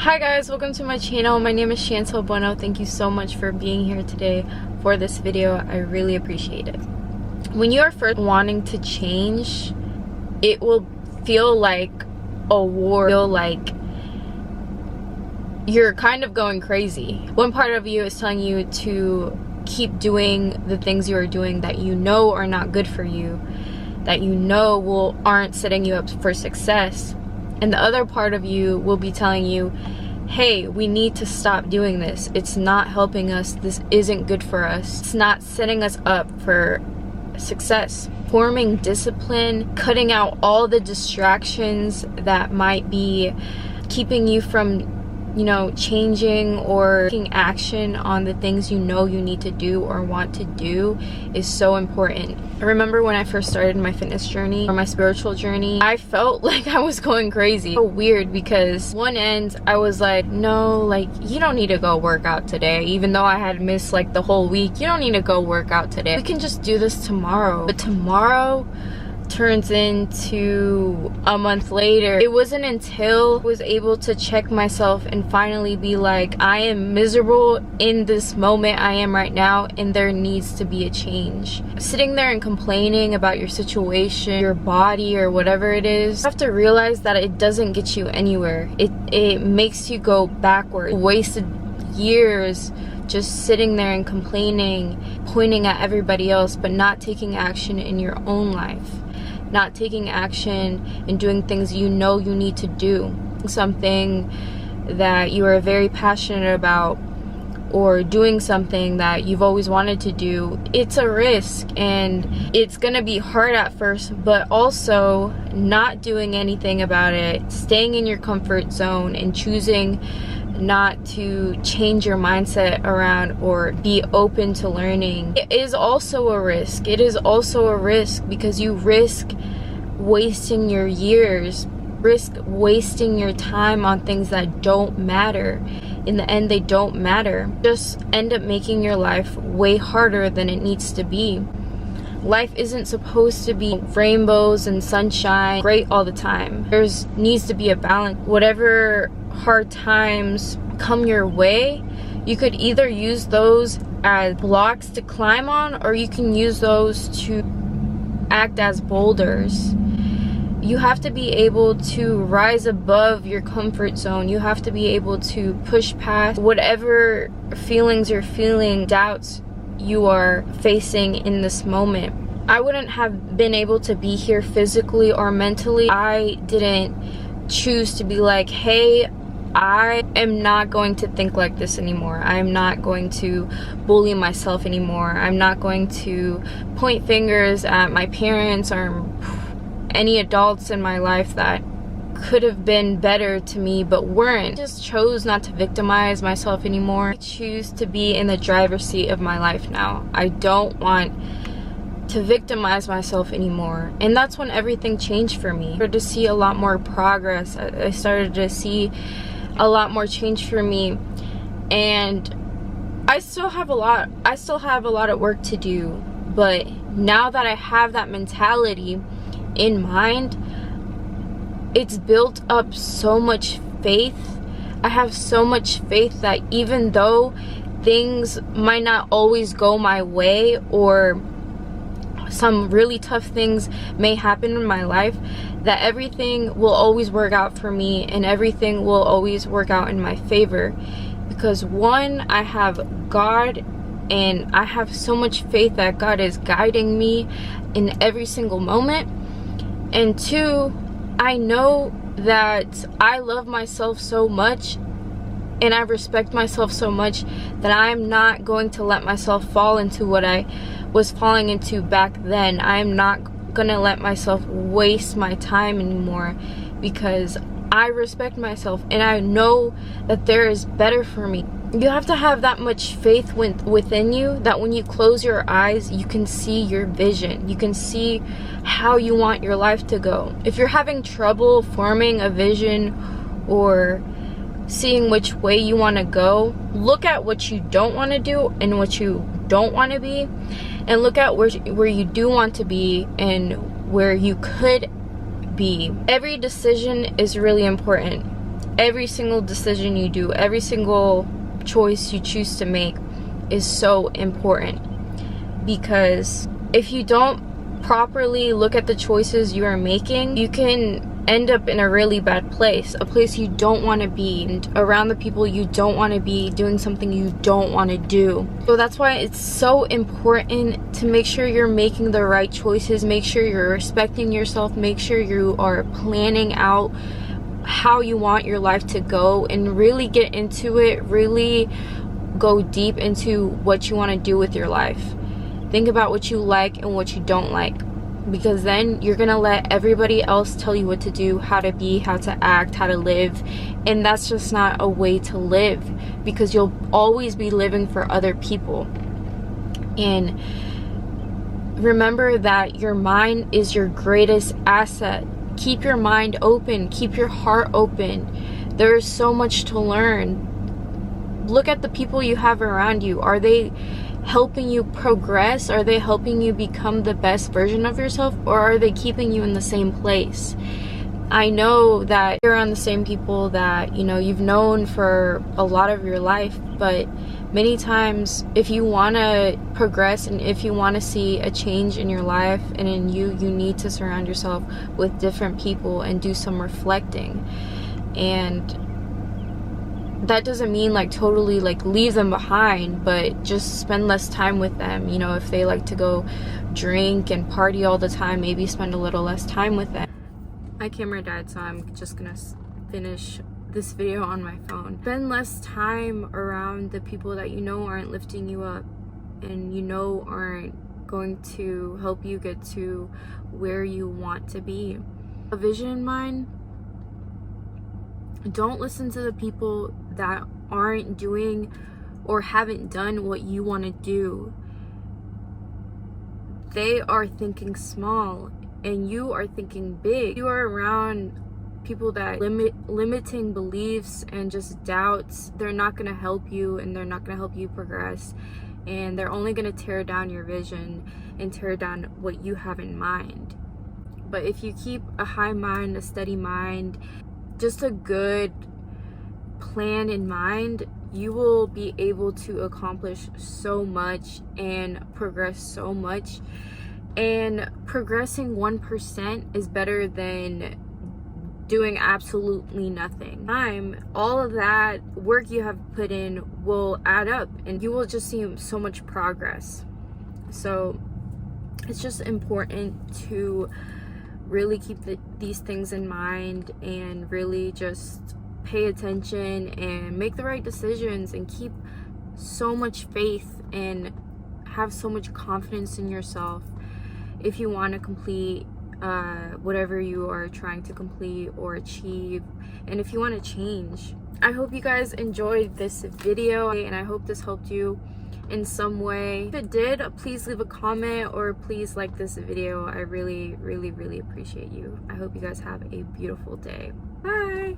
Hi guys, welcome to my channel. My name is Chantel Bueno. Thank you so much for being here today for this video. I really appreciate it. When you are first wanting to change, it will feel like a war, feel like you're kind of going crazy. One part of you is telling you to keep doing the things you are doing that you know are not good for you, that you know aren't setting you up for success. And the other part of you will be telling you, hey, we need to stop doing this. It's not helping us. This isn't good for us. It's not setting us up for success. Forming discipline, cutting out all the distractions that might be keeping you from changing or taking action on the things you know you need to do or want to do is so important. I remember when I first started my fitness journey or my spiritual journey, I felt like I was going crazy. So weird, because one end I was like, no, like you don't need to go work out today. Even though I had missed like the whole week, you don't need to go work out today. We can just do this tomorrow. But tomorrow turns into a month later. It wasn't until I was able to check myself and finally be like, I am miserable in this moment I am right now, and there needs to be a change. Sitting there and complaining about your situation, your body, or whatever it is, you have to realize that it doesn't get you anywhere. It makes you go backwards. Wasted years just sitting there and complaining, pointing at everybody else, but not taking action in your own life. Not taking action and doing things you know you need to do. Something that you are very passionate about, or doing something that you've always wanted to do. It's a risk, and it's gonna be hard at first, but also not doing anything about it, staying in your comfort zone and choosing not to change your mindset around or be open to learning. It is also a risk. It is also a risk because you risk wasting your years, risk wasting your time on things that don't matter. In the end, they don't matter. Just end up making your life way harder than it needs to be. Life isn't supposed to be rainbows and sunshine, great all the time. There needs to be a balance. Whatever hard times come your way, you could either use those as blocks to climb on, or you can use those to act as boulders. You have to be able to rise above your comfort zone. You have to be able to push past whatever feelings you're feeling, doubts you are facing in this moment. I wouldn't have been able to be here physically or mentally. I didn't choose to be like, hey, I am not going to think like this anymore. I am not going to bully myself anymore. I'm not going to point fingers at my parents or any adults in my life that could have been better to me but weren't. I just chose not to victimize myself anymore. I choose to be in the driver's seat of my life now. I don't want to victimize myself anymore, and that's when everything changed for me. I started to see a lot more progress. I started to see a lot more change for me, and I still have a lot of work to do, but now that I have that mentality in mind, it's built up so much faith. I have so much faith that even though things might not always go my way, or some really tough things may happen in my life, that everything will always work out for me, and everything will always work out in my favor. Because one, I have God, and I have so much faith that God is guiding me in every single moment. And two, I know that I love myself so much, and I respect myself so much, that I'm not going to let myself fall into what I was falling into back then. I'm not gonna let myself waste my time anymore, because I respect myself and I know that there is better for me. You have to have that much faith within you that when you close your eyes, you can see your vision. You can see how you want your life to go. If you're having trouble forming a vision or seeing which way you want to go, look at what you don't want to do and what you don't want to be, and look at where you do want to be and where you could be. Every decision is really important. every single decision you do, every single choice you choose to make is so important, because if you don't properly look at the choices you are making, you can end up in a really bad place, a place you don't want to be, and around the people you don't want to be, doing something you don't want to do. So that's why it's so important to make sure you're making the right choices, make sure you're respecting yourself, make sure you are planning out how you want your life to go, and really get into it, really go deep into what you want to do with your life. Think about what you like and what you don't like, because then you're gonna let everybody else tell you what to do, how to be, how to act, how to live, and that's just not a way to live, because you'll always be living for other people. And remember that your mind is your greatest asset. Keep your mind open, keep your heart open. There is so much to learn. Look at the people you have around you. Are they helping you progress? Are they helping you become the best version of yourself, or are they keeping you in the same place? I know that you're around the same people that, you know, you've known for a lot of your life, but many times if you want to progress and if you want to see a change in your life and in you need to surround yourself with different people and do some reflecting. And that doesn't mean like totally like leave them behind, but just spend less time with them. You know, if they like to go drink and party all the time, maybe spend a little less time with them. My camera died, so I'm just gonna finish this video on my phone. Spend less time around the people that you know aren't lifting you up and you know aren't going to help you get to where you want to be. A vision in mind. Don't listen to the people that aren't doing or haven't done what you want to do. They are thinking small and you are thinking big. You are around people that limiting beliefs and just doubts. They're not going to help you, and they're not going to help you progress, and they're only going to tear down your vision and tear down what you have in mind. But if you keep a high mind, a steady mind, just a good plan in mind, you will be able to accomplish so much and progress so much. And progressing 1% is better than doing absolutely nothing. All of that work you have put in will add up and you will just see so much progress. So it's just important to really keep these things in mind and really just pay attention and make the right decisions and keep so much faith and have so much confidence in yourself if you want to complete whatever you are trying to complete or achieve, and if you want to change. I hope you guys enjoyed this video and I hope this helped you in some way. If it did, please leave a comment or please like this video. I really appreciate you. I hope you guys have a beautiful day. Bye.